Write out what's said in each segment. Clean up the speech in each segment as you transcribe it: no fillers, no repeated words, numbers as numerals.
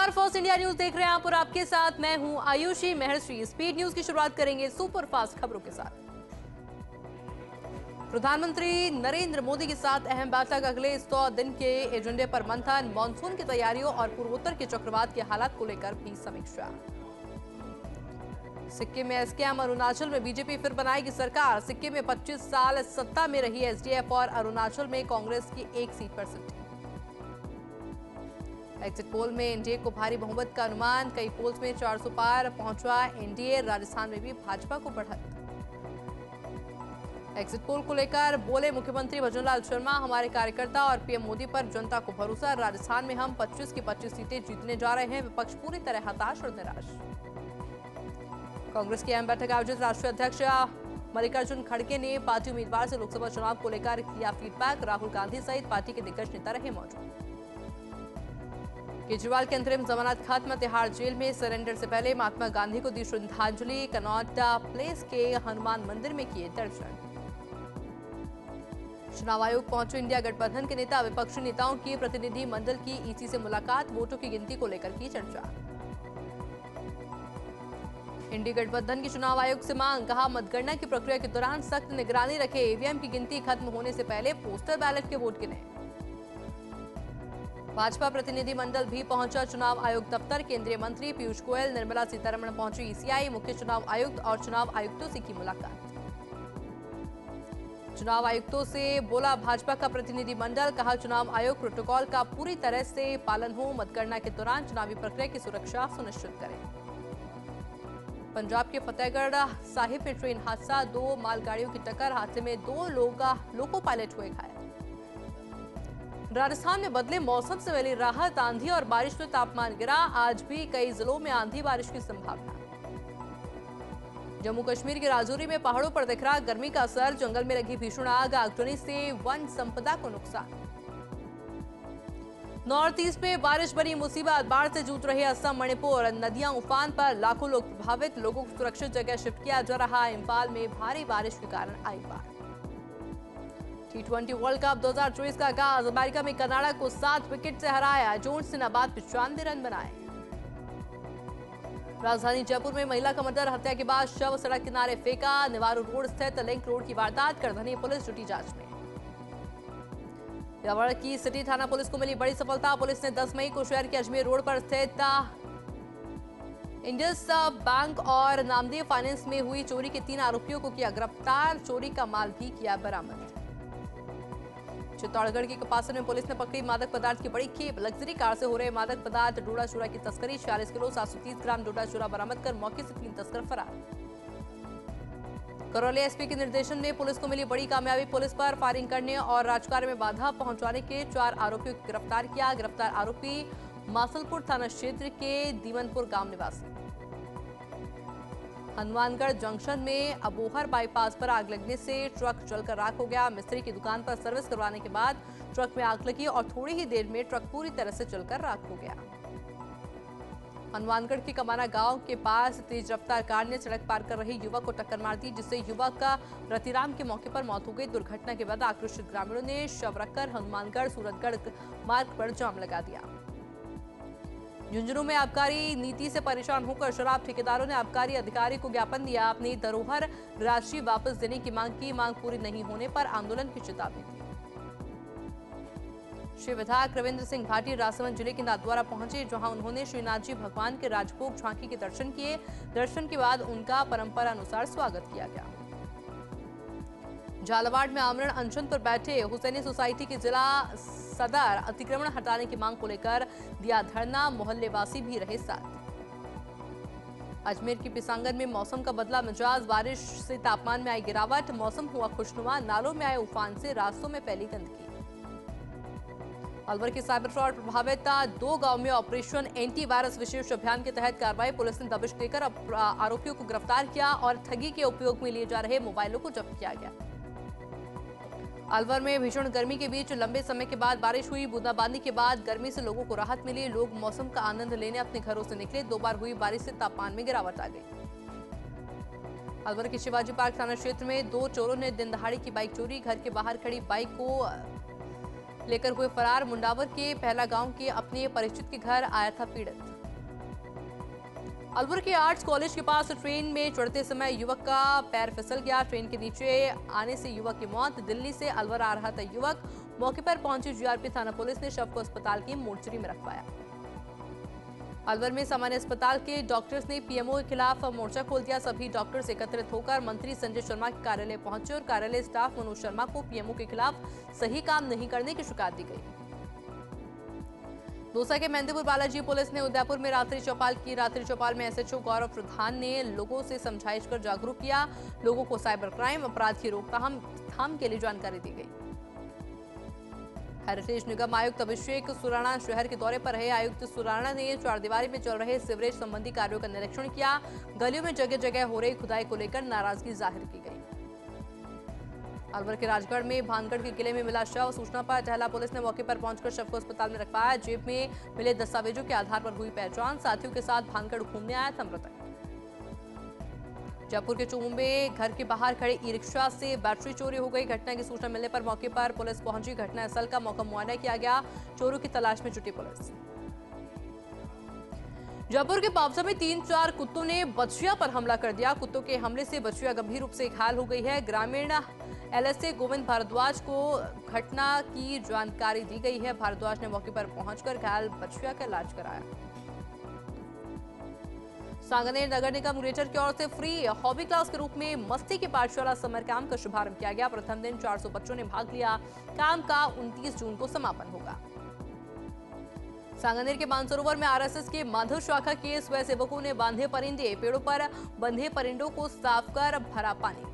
नमस्कार, first India news देख रहे हैं आप और आपके साथ मैं हूं आयुषी महर्षि। स्पीड न्यूज की शुरुआत करेंगे सुपरफास्ट खबरों के साथ। प्रधानमंत्री नरेंद्र मोदी के साथ अहम बैठक, अगले 100 दिन के एजेंडे पर मंथन, मानसून की तैयारियों और पूर्वोत्तर के चक्रवात के हालात को लेकर भी समीक्षा। सिक्किम में एसकेएम, अरुणाचल में बीजेपी फिर बनाएगी सरकार। सिक्किम में 25 साल सत्ता में रही एसडीएफ और अरुणाचल में कांग्रेस की एक सीट पर सिमटी। एग्जिट पोल में एनडीए को भारी बहुमत का अनुमान, कई पोल्स में 400 पार पहुंचा एनडीए। राजस्थान में भी भाजपा को बढ़त। एग्जिट पोल को लेकर बोले मुख्यमंत्री भजनलाल शर्मा, हमारे कार्यकर्ता और पीएम मोदी पर जनता को भरोसा। राजस्थान में हम 25 की 25 सीटें जीतने जा रहे हैं। विपक्ष पूरी तरह हताश और निराश। कांग्रेस की अहम बैठक आयोजित, राष्ट्रीय अध्यक्ष मल्लिकार्जुन खड़गे ने पार्टी उम्मीदवार से लोकसभा चुनाव को लेकर किया फीडबैक। राहुल गांधी सहित पार्टी के दिग्गज नेता रहे मौजूद। केजरीवाल की अंतरिम जमानत खत्म, तिहाड़ जेल में सरेंडर से पहले महात्मा गांधी को दी श्रद्धांजलि। कनॉट प्लेस के हनुमान मंदिर में किए दर्शन। चुनाव आयोग पहुंचे इंडिया गठबंधन के नेता, विपक्षी नेताओं की प्रतिनिधि मंडल की ईसी से मुलाकात, वोटों की गिनती को लेकर की चर्चा। इंडिया गठबंधन की चुनाव आयोग से मांग, कहा मतगणना की प्रक्रिया के दौरान सख्त निगरानी रखे। ईवीएम की गिनती खत्म होने से पहले पोस्टल बैलेट के वोट गिने। भाजपा प्रतिनिधि मंडल भी पहुंचा चुनाव आयोग दफ्तर। केंद्रीय मंत्री पीयूष गोयल, निर्मला सीतारमण पहुंची ईसीआई। मुख्य चुनाव आयुक्त और चुनाव आयुक्तों से की मुलाकात। चुनाव आयुक्तों से बोला भाजपा का प्रतिनिधि मंडल, कहा चुनाव आयोग प्रोटोकॉल का पूरी तरह से पालन हो। मतगणना के दौरान चुनावी प्रक्रिया की सुरक्षा सुनिश्चित करें। पंजाब के फतेहगढ़ साहिब में ट्रेन हादसा, 2 मालगाड़ियों की टक्कर, हादसे में 2 लोको पायलट हुए घायल। राजस्थान में बदले मौसम से मिली राहत, आंधी और बारिश से तापमान गिरा। आज भी कई जिलों में आंधी बारिश की संभावना। जम्मू कश्मीर के राजौरी में पहाड़ों पर दिख रहा गर्मी का असर, जंगल में लगी भीषण आग, आगजनी से वन संपदा को नुकसान। नॉर्थ ईस्ट में बारिश बनी मुसीबत, बाढ़ से जूझ रहे असम, मणिपुर, नदियां उफान पर, लाखों लोग प्रभावित, लोगों को सुरक्षित जगह शिफ्ट किया जा रहा। इम्फाल में भारी बारिश के कारण आई बाढ़। T20 वर्ल्ड कप 2024 का आगाज, अमेरिका में कनाडा को 7 विकेट से हराया। जोन्स ने नाबाद 95 रन बनाए। राजधानी जयपुर में महिला का मर्डर, हत्या के बाद शव सड़क किनारे फेंका। निवारू रोड स्थित लिंक रोड की वारदात, करधनी पुलिस जुटी जांच में। रावण की सिटी थाना पुलिस को मिली बड़ी सफलता। पुलिस ने 10 मई को शहर के अजमेर रोड पर स्थित इंडस बैंक और नामदेव फाइनेंस में हुई चोरी के 3 आरोपियों को किया गिरफ्तार। चोरी का माल भी किया बरामद। चित्तौड़गढ़ के कपासन में पुलिस ने पकड़ी मादक पदार्थ की बड़ी खेप, लग्जरी कार से हो रहे मादक पदार्थ डोडा चूरा की तस्करी। 46 किलो 730 ग्राम डोडा चूरा बरामद कर मौके से 3 तस्कर फरार। करौली एसपी के निर्देशन में पुलिस को मिली बड़ी कामयाबी, पुलिस पर फायरिंग करने और राजकार्य में बाधा पहुंचाने के 4 आरोपियों को गिरफ्तार किया। गिरफ्तार आरोपी मासलपुर थाना क्षेत्र के दीवनपुर गांव निवासी। हनुमानगढ़ जंक्शन में अबोहर बाईपास पर आग लगने से ट्रक जलकर राख हो गया। मिस्त्री की दुकान पर सर्विस करवाने के बाद ट्रक में आग लगी और थोड़ी ही देर में ट्रक पूरी तरह से जलकर राख हो गया। हनुमानगढ़ के कमाना गांव के पास तेज रफ्तार कार ने सड़क पार कर रहे युवक को टक्कर मार दी, जिससे युवक का रतिराम के मौके पर मौत हो गई। दुर्घटना के बाद आक्रोशित ग्रामीणों ने शव रखकर हनुमानगढ़ सूरतगढ़ मार्ग पर जाम लगा दिया। झुंझुनू में आबकारी नीति से परेशान होकर शराब ठेकेदारों ने आबकारी अधिकारी को ज्ञापन दिया। अपनी धरोहर राशि वापस देने की मांग की। मांग पूरी नहीं होने पर आंदोलन की चेतावनी दी। श्री विधायक रविंद्र सिंह भाटी राजसमंद जिले के नाथद्वारा पहुंचे, जहां उन्होंने श्रीनाथ जी भगवान के राजभोग झांकी के दर्शन किए। दर्शन के बाद उनका परंपरा अनुसार स्वागत किया गया। झालावाड़ में आमरण अनशन पर बैठे हुसैनी सोसाइटी के जिला सदर अतिक्रमण हटाने की मांग को लेकर दिया धरना, मोहल्लेवासी भी रहे साथ। अजमेर की पिसांगन में मौसम का बदला मिजाज, बारिश से तापमान में आई गिरावट, मौसम हुआ खुशनुमा, नालों में आए उफान से रास्तों में फैली गंदगी। अलवर के साइबर फ्रॉड प्रभावित 2 गांव में ऑपरेशन एंटी वायरस विशेष अभियान के तहत कार्रवाई, पुलिस ने दबिश देकर आरोपियों को गिरफ्तार किया और ठगी के उपयोग में लिए जा रहे मोबाइलों को जब्त किया गया। अलवर में भीषण गर्मी के बीच लंबे समय के बाद बारिश हुई। बूंदाबांदी के बाद गर्मी से लोगों को राहत मिली। लोग मौसम का आनंद लेने अपने घरों से निकले। 2 बार हुई बारिश से तापमान में गिरावट आ गई। अलवर के शिवाजी पार्क थाना क्षेत्र में 2 चोरों ने दिन दहाड़े की बाइक चोरी, घर के बाहर खड़ी बाइक को लेकर हुए फरार। मुंडावर के पहला गांव के अपने परिचित के घर आया था पीड़ित। अलवर के आर्ट्स कॉलेज के पास ट्रेन में चढ़ते समय युवक का पैर फिसल गया। ट्रेन के नीचे आने से युवक की मौत। दिल्ली से अलवर आ रहा था युवक। मौके पर पहुंची जीआरपी थाना पुलिस ने शव को अस्पताल की मोर्चरी में रखवाया। अलवर में सामान्य अस्पताल के डॉक्टर्स ने पीएमओ के खिलाफ मोर्चा खोल दिया। सभी डॉक्टर्स एकत्रित होकर मंत्री संजय शर्मा के कार्यालय पहुंचे और कार्यालय स्टाफ मनोज शर्मा को पीएमओ के खिलाफ सही काम नहीं करने की शिकायत दी गई। दौसा के मेहंदीपुर बालाजी पुलिस ने उदयपुर में रात्रि चौपाल की। रात्रि चौपाल में एसएचओ गौरव प्रधान ने लोगों से समझाइश कर जागरूक किया। लोगों को साइबर क्राइम अपराध की रोकथाम के लिए जानकारी दी गई। हेरिटेज निगम आयुक्त अभिषेक सुराणा शहर के दौरे पर रहे। आयुक्त सुराणा ने चारदीवारी में चल रहे सीवरेज संबंधी कार्यों का निरीक्षण किया। गलियों में जगह जगह हो रही खुदाई को लेकर नाराजगी जाहिर की गई। अलवर के राजगढ़ में भानगढ़ के किले में मिला शव। सूचना पर टहला पुलिस ने मौके पर पहुंचकर शव को अस्पताल में रखवाया। जेब में मिले दस्तावेजों के आधार पर हुई पहचान। साथियों के साथ भानगढ़ घूमने आया था मृतक। जयपुर के चोमू में घर के बाहर खड़े ई रिक्शा से बैटरी चोरी हो गई। घटना की सूचना मिलने पर मौके पर पुलिस पहुंची। घटनास्थल का मौका मुआयना किया गया। चोरों की तलाश में जुटी पुलिस। जयपुर के पावसा में 3-4 कुत्तों ने बछिया पर हमला कर दिया। कुत्तों के हमले से बछिया गंभीर रूप से घायल हो गई है। ग्रामीण एलएसए गोविंद भारद्वाज को घटना की जानकारी दी गई है। भारद्वाज ने मौके पर पहुंचकर घायल बछिया का इलाज कराया। सांगनेर नगर निगम ग्रेटर की ओर से फ्री हॉबी क्लास के रूप में मस्ती की पाठशाला समर कैंप का शुभारंभ किया गया। प्रथम दिन 400 बच्चों ने भाग लिया। कैंप का 29 जून को समापन होगा। सांगनेर के मानसरोवर में आरएसएस के माधव शाखा के स्वयंसेवकों ने बांधे परिंदे। पेड़ों पर बंधे परिंदों को साफ कर भरा पानी।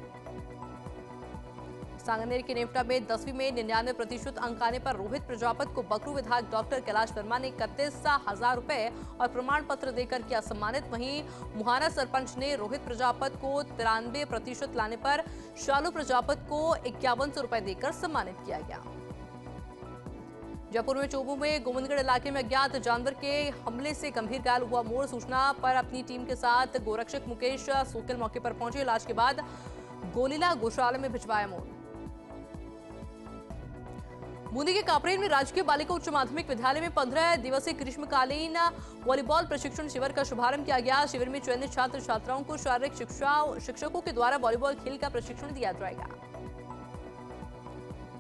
सांगनेर के नेवटा में 10वीं में 99% अंक आने पर रोहित प्रजापत को बकरू विधायक डॉक्टर कैलाश वर्मा ने 31,000 रुपए और प्रमाण पत्र देकर किया सम्मानित। वहीं मुहाना सरपंच ने रोहित प्रजापत को 93% लाने पर शालू प्रजापत को 5100 रुपए देकर सम्मानित किया गया। जयपुर में चोबू में गोविंदगढ़ इलाके में अज्ञात जानवर के हमले से गंभीर घायल हुआ मोर। सूचना पर अपनी टीम के साथ गोरक्षक मुकेश सोकिल मौके पर पहुंचे। इलाज के बाद गोलीला गौशाला में भिजवाया मोर। बूंदी के कापरेन में राजकीय बालिका उच्च माध्यमिक विद्यालय में 15 दिवसीय ग्रीष्मकालीन वॉलीबॉल प्रशिक्षण शिविर का शुभारंभ किया गया। शिविर में चयनित छात्र छात्राओं को शारीरिक शिक्षकों के द्वारा वॉलीबॉल खेल का प्रशिक्षण दिया जाएगा।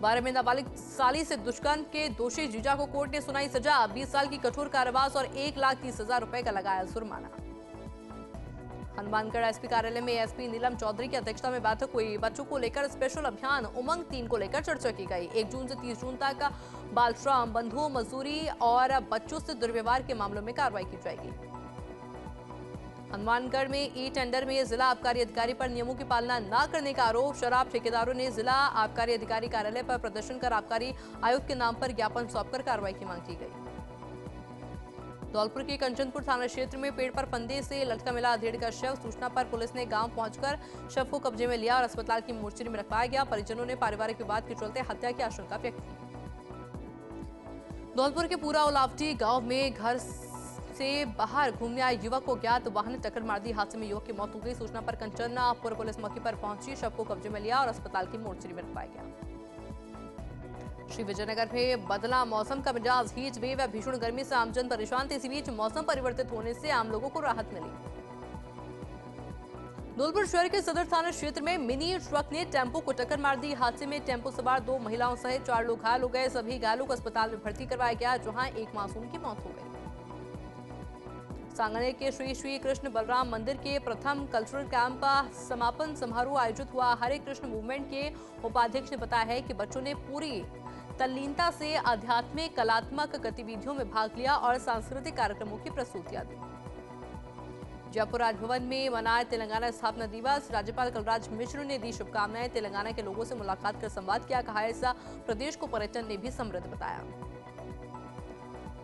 12 में नाबालिग साली से दुष्कर्म के दोषी जीजा को कोर्ट ने सुनाई सजा। 20 साल की कठोर कारावास और 1,30,000 रुपए का लगाया जुर्माना। हनुमानगढ़ एसपी कार्यालय में एसपी नीलम चौधरी की अध्यक्षता में बैठक हुई। बच्चों को लेकर स्पेशल अभियान उमंग 3 को लेकर चर्चा की गई। 1 जून से 30 जून तक बाल श्रम, बंधुओं, मजदूरी और बच्चों से दुर्व्यवहार के मामलों में कार्रवाई की जाएगी। हनुमानगढ़ में ई टेंडर में जिला आबकारी अधिकारी पर नियमों की पालना न करने का आरोप। शराब ठेकेदारों ने जिला आबकारी अधिकारी कार्यालय पर प्रदर्शन कर आबकारी आयुक्त के नाम पर ज्ञापन सौंपकर कार्रवाई की मांग की गई। धौलपुर के कंचनपुर थाना क्षेत्र में पेड़ पर फंदे से लटका मिला अधेड़ का शव। सूचना पर पुलिस ने गांव पहुंचकर शव को कब्जे में लिया और अस्पताल की मोर्चरी में रखवाया गया। परिजनों ने पारिवारिक विवाद के चलते हत्या की आशंका व्यक्त की। धौलपुर के पूरा उलावटी गांव में घर से बाहर घूमने आए युवक को ज्ञात वाहन ने टक्कर मार दी। हादसे में युवक की मौत हो गई। सूचना पर कंचनपुर पुलिस मौके पर पहुंची, शव को कब्जे में लिया और अस्पताल की मोर्चरी में रखवाया गया। श्री विजयनगर में बदला मौसम का मिजाज। हीट वेव व भीषण गर्मी से आमजन परेशान थे। इसी बीच मौसम परिवर्तित होने से आम लोगों को राहत मिली। धौलपुर शहर के सदर थाना क्षेत्र में मिनी ट्रक ने टेम्पो को टक्कर मार दी। हादसे में टेम्पो सवार 2 महिलाओं सहित 4 लोग घायल हो गए। सभी घायलों को अस्पताल में भर्ती करवाया गया, जहां एक मासूम की मौत हो गई। सांगनेर के श्री श्री कृष्ण बलराम मंदिर के प्रथम कल्चरल कैंप समापन समारोह आयोजित हुआ। हरे कृष्ण मूवमेंट के उपाध्यक्ष ने बताया है कि बच्चों ने पूरी तल्लीनता से आध्यात्मिक कलात्मक गतिविधियों में भाग लिया और सांस्कृतिक कार्यक्रमों की प्रस्तुतियां दी। जयपुर राजभवन में मनाया तेलंगाना स्थापना दिवस। राज्यपाल कलराज मिश्र ने दी शुभकामनाएं। तेलंगाना के लोगों से मुलाकात कर संवाद किया। कहा इस प्रदेश को पर्यटन ने भी समृद्ध बताया।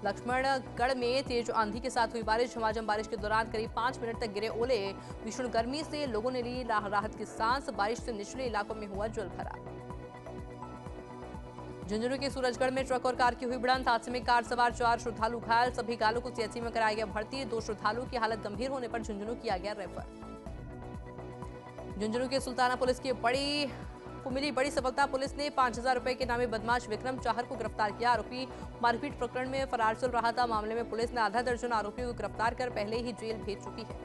लक्ष्मणगढ़ में तेज आंधी के साथ हुई बारिश। झमाझम बारिश के दौरान करीब 5 मिनट तक गिरे ओले। भीषण गर्मी से लोगों ने ली राहत की सांस। बारिश से निचले इलाकों में हुआ जलभराव। झुंझुनू के सूरजगढ़ में ट्रक और कार की हुई भिड़ंत। हादसे में कार सवार 4 श्रद्धालु घायल। सभी घायलों को सीएचसी में कराया गया भर्ती। 2 श्रद्धालुओं की हालत गंभीर होने पर झुंझुनू किया गया रेफर। झुंझुनू के सुल्ताना पुलिस की बड़ी को मिली बड़ी सफलता। पुलिस ने 5,000 रुपए के नामी बदमाश विक्रम चाहर को गिरफ्तार किया। आरोपी मारपीट प्रकरण में फरार चल रहा था। मामले में पुलिस ने आधा दर्जन आरोपियों को गिरफ्तार कर पहले ही जेल भेज चुकी है।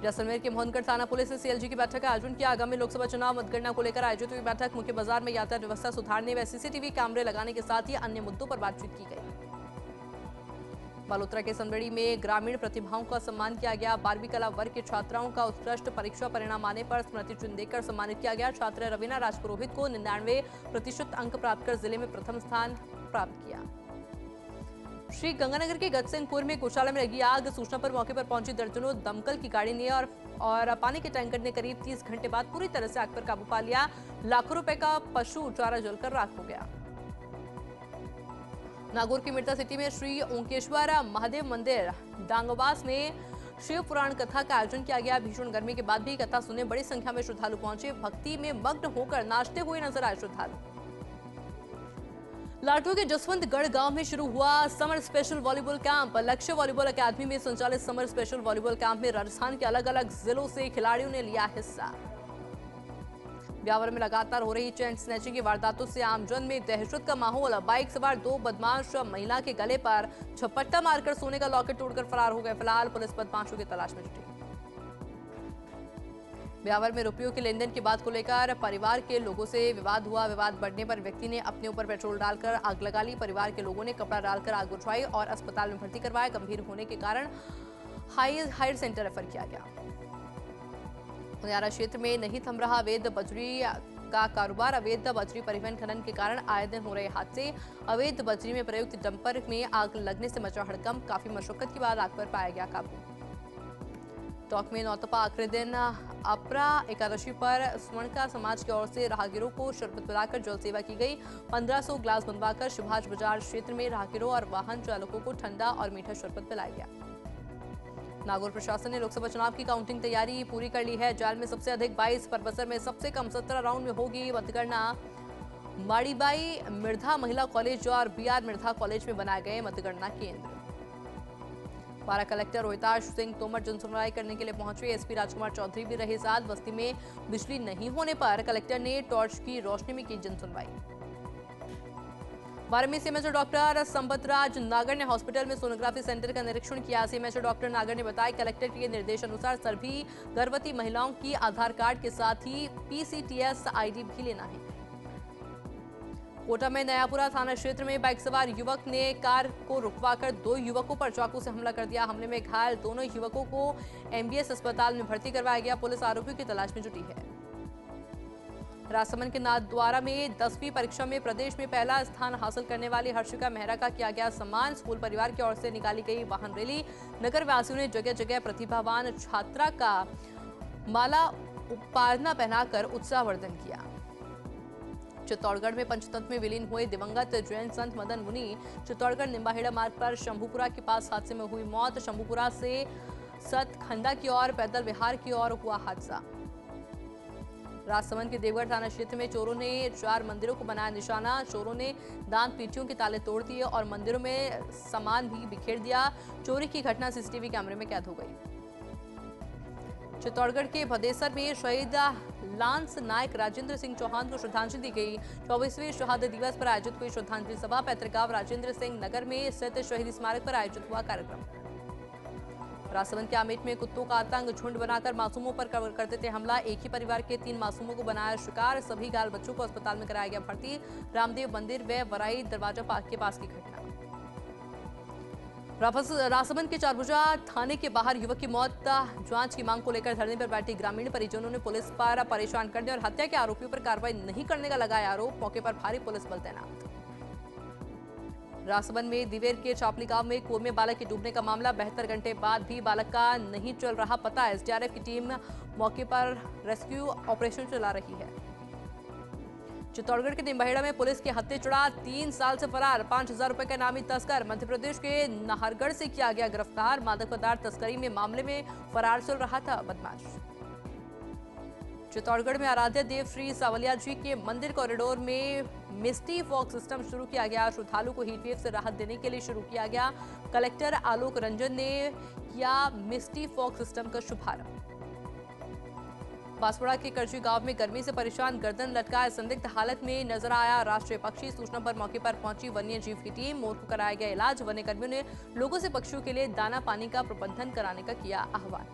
जैसलमेर के मोहनगढ़ थाना पुलिस ने सीएलजी की बैठक का आयोजन किया। आगामी लोकसभा चुनाव मतगणना को लेकर आयोजित हुई बैठक मुख्य बाजार में यातायात व्यवस्था सुधारने व सीसीटीवी कैमरे लगाने के साथ ही अन्य मुद्दों पर बातचीत की गई। बालोतरा के संदड़ी में ग्रामीण प्रतिभाओं का सम्मान किया गया। 12वीं कला वर्ग के छात्राओं का उत्कृष्ट परीक्षा परिणाम आने पर स्मृति चिन्ह देकर सम्मानित किया गया। छात्र रवीना राजपुरोहित को 99% अंक प्राप्त कर जिले में प्रथम स्थान प्राप्त किया। श्री गंगानगर के गजसिंहपुर में गौशाला में लगी आग। सूचना पर मौके पर पहुंची दर्जनों दमकल की गाड़ी ने और पानी के टैंकर ने करीब 30 घंटे बाद पूरी तरह से आग पर काबू पा लिया। लाखों रुपए का पशु चारा जलकर राख हो गया। नागौर की मिर्जा सिटी में श्री ओंकेश्वर महादेव मंदिर डांगवास में शिव पुराण कथा का आयोजन किया गया। भीषण गर्मी के बाद भी कथा सुनने बड़ी संख्या में श्रद्धालु पहुंचे। भक्ति में मग्न होकर नाचते हुए नजर आए श्रद्धालु। लाटू के जसवंतगढ़ गांव में शुरू हुआ समर स्पेशल वॉलीबॉल कैंप। लक्ष्य वॉलीबॉल अकादमी में संचालित समर स्पेशल वॉलीबॉल कैंप में राजस्थान के अलग अलग जिलों से खिलाड़ियों ने लिया हिस्सा। ब्यावर में लगातार हो रही चेन स्नैचिंग की वारदातों से आमजन में दहशत का माहौल। बाइक सवार 2 बदमाश महिला के गले पर झपट्टा मारकर सोने का लॉकेट तोड़कर फरार हो गए। फिलहाल पुलिस बदमाशों की तलाश में जुटी। ब्यावर में रुपयों के लेनदेन की बात को लेकर परिवार के लोगों से विवाद हुआ। विवाद बढ़ने पर व्यक्ति ने अपने ऊपर पेट्रोल डालकर आग लगा ली। परिवार के लोगों ने कपड़ा डालकर आग बुझाई और अस्पताल में भर्ती करवाया। गंभीर होने के कारण हायर सेंटर रेफर किया गया। उनियारा क्षेत्र में नहीं थम रहा अवैध बजरी का कारोबार। अवैध बजरी परिवहन खनन के कारण आए दिन हो रहे हादसे। अवैध बजरी में प्रयुक्त डंपर में आग लगने से मचा हड़कंप। काफी मशक्कत के बाद आग पर पाया गया काबू। टॉक में नौतपा आखिरी दिन अपरा एकादशी पर स्वर्णका समाज की ओर से राहगीरों को शरबत पिलाकर जल सेवा की गई। 1500 ग्लास बनवाकर सुभाष बाजार क्षेत्र में राहगीरों और वाहन चालकों को ठंडा और मीठा शरबत पिलाया गया। नागौर प्रशासन ने लोकसभा चुनाव की काउंटिंग तैयारी पूरी कर ली है। जाल में सबसे अधिक 22, परबसर में सबसे कम 17 राउंड में होगी मतगणना। माड़ीबाई मिर्धा महिला कॉलेज और बीआर मिर्धा कॉलेज में बनाए गए मतगणना केंद्र। पारा कलेक्टर रोहिताश सिंह तोमर जनसुनवाई करने के लिए पहुंचे। एसपी राजकुमार चौधरी भी रहे साथ। बस्ती में बिजली नहीं होने पर कलेक्टर ने टॉर्च की रोशनी में की जनसुनवाई। बारे में सीएमएचओ डॉक्टर संपतराज नागर ने हॉस्पिटल में सोनोग्राफी सेंटर का निरीक्षण किया। सीएमएचओ डॉक्टर नागर ने बताया कलेक्टर के निर्देश अनुसार सभी गर्भवती महिलाओं की आधार कार्ड के साथ ही पीसीटीएस आईडी भी लेना है। कोटा में नयापुरा थाना क्षेत्र में बाइक सवार युवक ने कार को रुकवाकर 2 युवकों पर चाकू से हमला कर दिया। हमले में घायल दोनों युवकों को एमबीएस अस्पताल में भर्ती करवाया गया। पुलिस आरोपियों की तलाश में जुटी है। राजसमंद के नाथद्वारा में 10वीं परीक्षा में प्रदेश में पहला स्थान हासिल करने वाली हर्षिका मेहरा का किया गया सम्मान। स्कूल परिवार की ओर से निकाली गई वाहन रैली। नगर वासियों ने जगह जगह प्रतिभावान छात्रा का माला उपाधना पहनाकर उत्साहवर्धन किया। चित्तौड़गढ़ में पंचतंत्र में विलीन हुए दिवंगत जैन संत मदन मुनि चित्तौड़गढ़ निम्बाहेड़ा मार्ग पर शंभुपुरा के पास हादसे में हुई मौत। शंभुपुरा से सतखंडा की ओर पैदल विहार की ओर हुआ हादसा। राजसमंद के देवगढ़ थाना क्षेत्र में चोरों ने 4 मंदिरों को बनाया निशाना। चोरों ने दान पेटियों के ताले तोड़ दिए और मंदिरों में सामान भी बिखेर दिया। चोरी की घटना सीसीटीवी कैमरे में कैद हो गई। चित्तौड़गढ़ के भदेसर में शहीद लांस नायक राजेंद्र सिंह चौहान को श्रद्धांजलि दी गई। 24वें शहादत दिवस पर आयोजित हुई श्रद्धांजलि सभा। पैतृक गांव राजेंद्र सिंह नगर में स्थित शहीद स्मारक पर आयोजित हुआ कार्यक्रम। राजसमंद के आमेट में कुत्तों का आतंक। झुंड बनाकर मासूमों पर करते थे हमला। एक ही परिवार के 3 मासूमों को बनाया शिकार। सभी घायल बच्चों को अस्पताल में कराया गया भर्ती। रामदेव मंदिर व वराई दरवाजा पार्क के पास की घटना। राजसमंद के चारभुजा थाने के बाहर युवक की मौत। जांच की मांग को लेकर धरने पर बैठे ग्रामीण परिजनों ने पुलिस पर परेशान करने और हत्या के आरोपियों पर कार्रवाई नहीं करने का लगाया आरोप। मौके पर भारी पुलिस बल तैनात। राजसमंद में दिवेर के चापली गांव में कुएं में बालक के डूबने का मामला। 72 घंटे बाद भी बालक का नहीं चल रहा पता। एसडीआरएफ की टीम मौके पर रेस्क्यू ऑपरेशन चला रही है। चित्तौड़गढ़ के निम्बाहेड़ा में पुलिस के हत्थे चढ़ा। 3 साल से फरार 5,000 रुपए का इनामी तस्कर मध्य प्रदेश के नाहरगढ़ से किया गया गिरफ्तार। मादक पदार्थ तस्करी में मामले में फरार चल रहा था बदमाश। चित्तौड़गढ़ में आराध्य देव श्री सावलिया जी के मंदिर कॉरिडोर में मिस्टी फॉग सिस्टम शुरू किया गया। श्रद्धालु को हीटवेव से राहत देने के लिए शुरू किया गया। कलेक्टर आलोक रंजन ने किया मिस्टी फॉग सिस्टम का शुभारंभ। बांसवाड़ा के करजी गांव में गर्मी से परेशान गर्दन लटकाए संदिग्ध हालत में नजर आया राष्ट्रीय पक्षी। सूचना पर मौके पर पहुंची वन्य जीव की टीम। मोर को कराया गया इलाज। वन्य कर्मियों ने लोगों से पक्षियों के लिए दाना पानी का प्रबंधन कराने का किया आह्वान।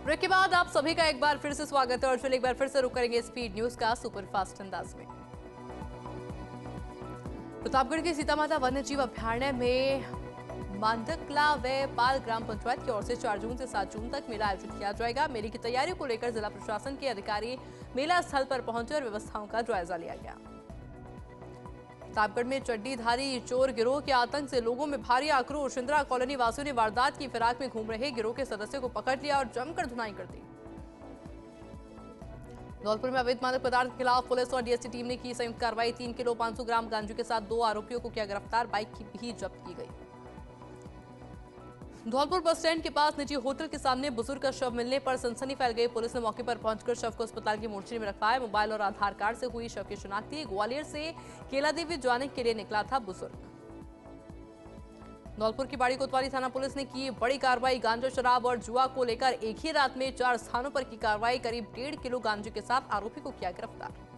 ब्रेक के बाद आप सभी का एक बार फिर से स्वागत है और चलिए एक बार फिर से रुक करेंगे स्पीड न्यूज का सुपरफास्ट अंदाज में। प्रतापगढ़ के सीतामाता वन्य जीव अभ्यारण्य में मांदकला व पाल ग्राम पंचायत की ओर से 4 जून से 7 जून तक मेला आयोजित किया जाएगा। मेले की तैयारियों को लेकर जिला प्रशासन के अधिकारी मेला स्थल पर पहुंचे और व्यवस्थाओं का जायजा लिया गया। प्रतापगढ़ में चड्डीधारी चोर गिरोह के आतंक से लोगों में भारी आक्रोश। इंदिरा कॉलोनी वासियों ने वारदात की फिराक में घूम रहे गिरोह के सदस्यों को पकड़ लिया और जमकर धुनाई कर दी। धौलपुर में अवैध मादक पदार्थ के खिलाफ पुलिस और डीएसटी टीम ने की संयुक्त कार्रवाई। 3 किलो 500 ग्राम गांजे के साथ 2 आरोपियों को किया गिरफ्तार। बाइक की भी जब्त की गई। धौलपुर बस स्टैंड के पास निजी होटल के सामने बुजुर्ग का शव मिलने पर सनसनी फैल गई। पुलिस ने मौके पर पहुंचकर शव को अस्पताल की मोर्चरी में रखवाया। मोबाइल और आधार कार्ड से हुई शव की शिनाख्ती। ग्वालियर से केला देवी जाने के लिए निकला था बुजुर्ग। धौलपुर की बाड़ी कोतवाली थाना पुलिस ने की बड़ी कार्रवाई। गांजा शराब और जुआ को लेकर एक ही रात में 4 स्थानों पर की कार्रवाई। करीब 1.5 किलो गांजे के साथ आरोपी को किया गिरफ्तार।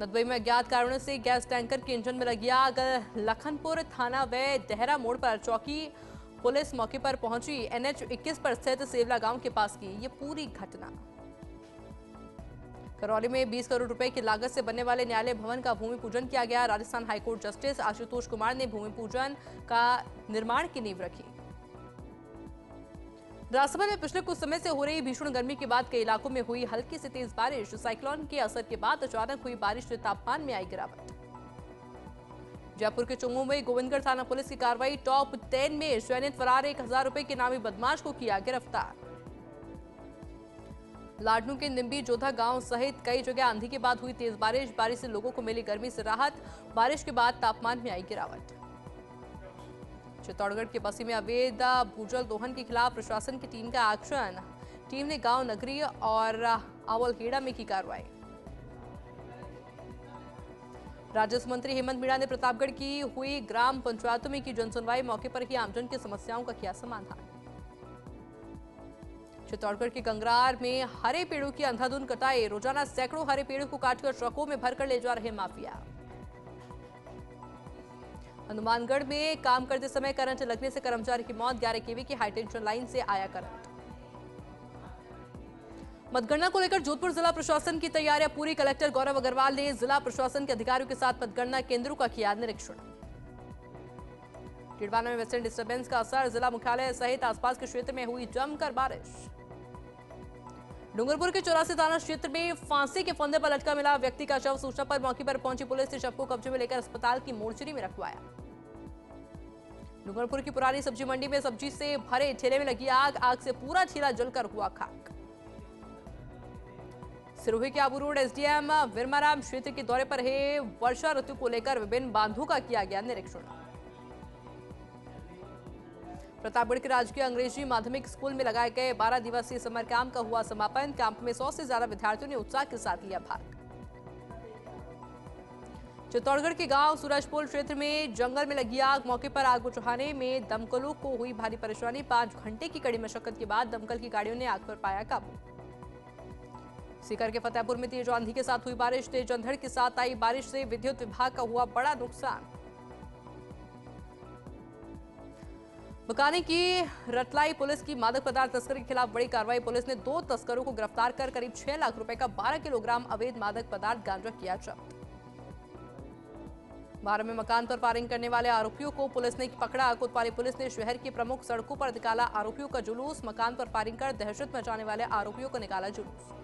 नदबई में अज्ञात कारणों से गैस टैंकर के इंजन में लगी आग। लखनपुर थाना व देहरा मोड़ पर चौकी पुलिस मौके पर पहुंची। NH 21 पर स्थित सेवला गांव के पास की ये पूरी घटना। करौली में 20 करोड़ रुपए की लागत से बनने वाले न्यायालय भवन का भूमि पूजन किया गया। राजस्थान हाईकोर्ट जस्टिस आशुतोष कुमार ने भूमि पूजन का निर्माण की नींव रखी। राजसमंद में पिछले कुछ समय से हो रही भीषण गर्मी के बाद कई इलाकों में हुई हल्की से तेज बारिश। साइक्लोन के असर के बाद अचानक हुई बारिश से तापमान में आई गिरावट। जयपुर के चुंगू में गोविंदगढ़ थाना पुलिस की कार्रवाई। टॉप 10 में चयनित फरार 1000 रुपए के नामी बदमाश को किया गिरफ्तार। लाडनू के निम्बी जोधा गांव सहित कई जगह आंधी के बाद हुई तेज बारिश। बारिश से लोगों को मिली गर्मी से राहत। बारिश के बाद तापमान में आई गिरावट। चित्तौड़गढ़ के बस्सी में अवैध भूजल दोहन के खिलाफ प्रशासन की टीम का एक्शन। टीम ने गांव नगरी और आवलहेड़ा में की कार्रवाई। राजस्व मंत्री हेमंत मीणा ने प्रतापगढ़ की हुई ग्राम पंचायतों में की जनसुनवाई। मौके पर ही आमजन की समस्याओं का किया समाधान। चित्तौड़गढ़ के गंगरार में हरे पेड़ों की अंधाधुंध कटाई। रोजाना सैकड़ों हरे पेड़ों को काटकर ट्रकों में भरकर ले जा रहे माफिया। हनुमानगढ़ में काम करते समय करंट लगने से कर्मचारी की मौत। 11 केवी की हाईटेंशन लाइन से आया करंट। मतगणना को लेकर जोधपुर जिला प्रशासन की तैयारियां पूरी। कलेक्टर गौरव अग्रवाल ने जिला प्रशासन के अधिकारियों के साथ मतगणना केंद्रों का किया निरीक्षण। टिडवाना में वेस्टर्न डिस्टर्बेंस का असर। जिला मुख्यालय सहित आसपास के क्षेत्र में हुई जमकर बारिश। डूंगरपुर के 84 थाना क्षेत्र में फांसी के फंदे पर लटका मिला व्यक्ति का शव। सूचना पर मौके पर पहुंची पुलिस ने शव को कब्जे में लेकर अस्पताल की मोर्चरी में रखवाया। डूंगरपुर की पुरानी सब्जी मंडी में सब्जी से भरे ठेले में लगी आग। आग से पूरा ठेला जलकर हुआ खाक। सिरोही के आबू रोड एसडीएम विरमाराम क्षेत्र के दौरे पर है। वर्षा ऋतु को लेकर विभिन्न बांधों का किया गया निरीक्षण। प्रतापगढ़ के राजकीय अंग्रेजी माध्यमिक स्कूल में लगाए गए 12 दिवसीय समर कैंप का हुआ समापन। कैंप में 100 से ज्यादा विद्यार्थियों ने उत्साह के साथ लिया भाग। चित्तौड़गढ़ के गांव सूरजपुर क्षेत्र में जंगल में लगी आग। मौके पर आग बुझाने में दमकलों को हुई भारी परेशानी। 5 घंटे की कड़ी मशक्कत के बाद दमकल की गाड़ियों ने आग पर पाया काबू। सीकर के फतेहपुर में तेज आंधी के साथ हुई बारिश। तेज अंधड़ के साथ आई बारिश से विद्युत विभाग का हुआ बड़ा नुकसान। बकानी की रतलाई पुलिस की मादक पदार्थ तस्करी के खिलाफ बड़ी कार्रवाई। पुलिस ने 2 तस्करों को गिरफ्तार कर करीब 6 लाख रुपए का 12 किलोग्राम अवैध मादक पदार्थ गांजा किया जब्त। 12 में मकान पर फायरिंग करने वाले आरोपियों को पुलिस ने पकड़ा। कोतवाली पुलिस ने शहर की प्रमुख सड़कों पर निकाला आरोपियों का जुलूस। मकान पर फायरिंग कर दहशत मचाने वाले आरोपियों को निकाला जुलूस।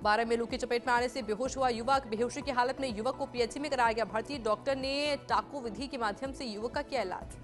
12 में लू की चपेट में आने से बेहोश हुआ युवक। बेहोशी की हालत में युवक को पीएचसी में कराया गया भर्ती। डॉक्टर ने टाको विधि के माध्यम से युवक का किया इलाज।